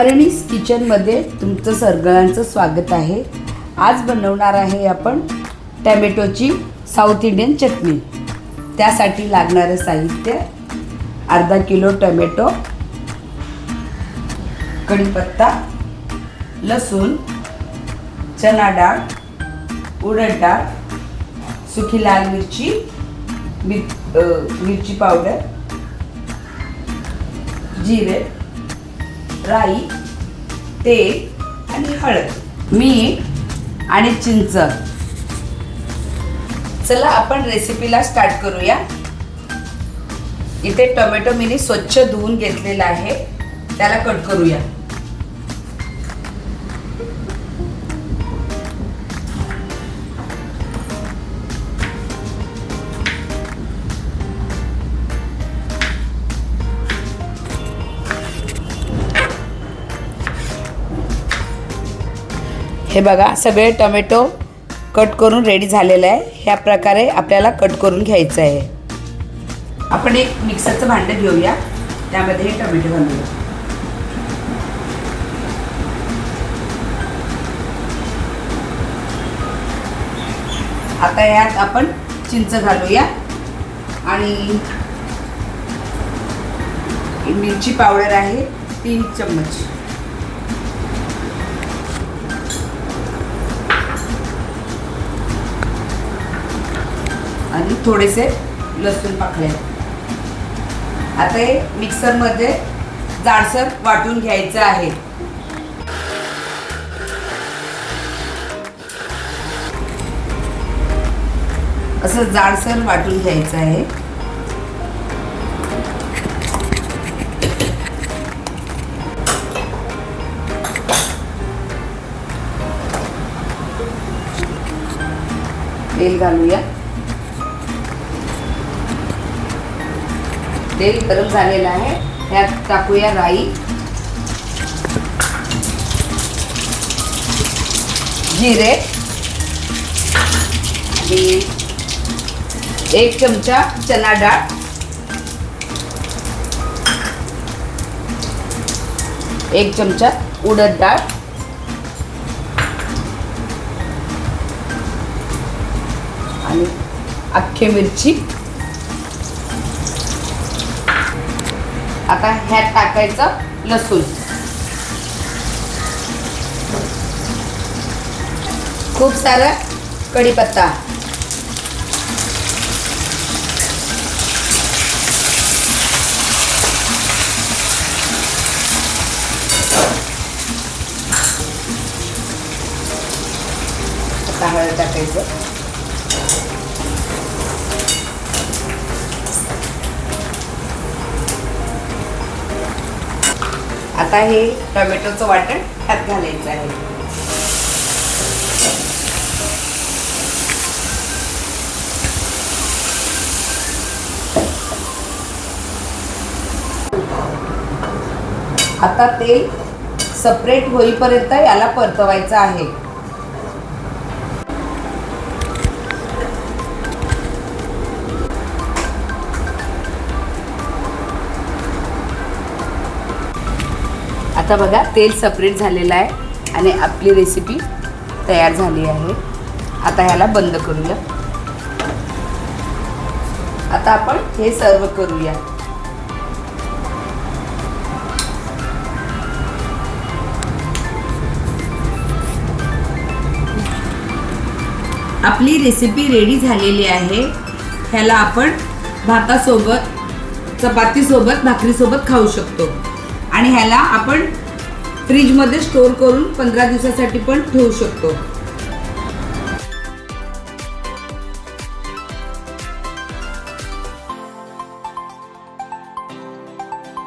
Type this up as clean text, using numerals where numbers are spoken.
हरणीस किचनमध्ये तुमचं सगळ्यांचं स्वागत आहे। आज बनवणार आहे आपण टोमॅटोची साऊथ इंडियन चटणी। त्यासाठी लागणारे साहित्य: अर्धा किलो टोमॅटो, कढीपत्ता, लसूण, चना डाळ, उडद डाळ, सुकी लाल मिरची, मिरची पावडर, जिरे, राई, तेल आणि हळद, मीठ आणि चिंच। चला आपण रेसिपीला स्टार्ट करूया। इथे टोमॅटो मी स्वच्छ धुवून घेतलेला आहे, त्याला कट करूया। हे बघा, सगळे टोमॅटो कट करून रेडी झालेले आहे। ह्या प्रकारे आपल्याला कट करून घ्यायचं आहे। आपण एक मिक्सरचं भांडं घेऊया, त्यामध्ये हे टोमॅटो घालूया। आता यात आपण चिंच घालूया आणि मिरची पावडर आहे 3 चम्मच, आणि थोडेसे लसूण पाकळ्या। आता हे मिक्सरमध्ये जाडसर वाटून घ्यायचं आहे। असं जाडसर वाटून घ्यायचं आहे। तेल घालूया। तेल गरम झालेलं आहे, त्यात टाकूया राई, जिरे आणि 1 चमचा चना डाळ, 1 चमचा उडद डाळ आणि अख्खी मिरची। आता ह्यात टाकायचं लसूण, खूप सारा कढीपत्ता, आता हळद टाकायचं, आता हे टोमॅटोचं वाटण ह्यात घालायचं आहे। आता तेल सेपरेट होईपर्यंत याला परतवायचं आहे। आता बघा, तेल सेपरेट झालेलं आहे आणि आपली रेसिपी तयार झाली आहे। आता ह्याला बंद करूया। आता आपण हे सर्व करूया। आपली रेसिपी रेडी झालेली आहे। ह्याला आपण भातासोबत, चपातीसोबत, भाकरीसोबत खाऊ शकतो आणि ह्याला आपण फ्रीजमध्ये स्टोर करून 15 दिवसासाठी पण ठेवू शकतो।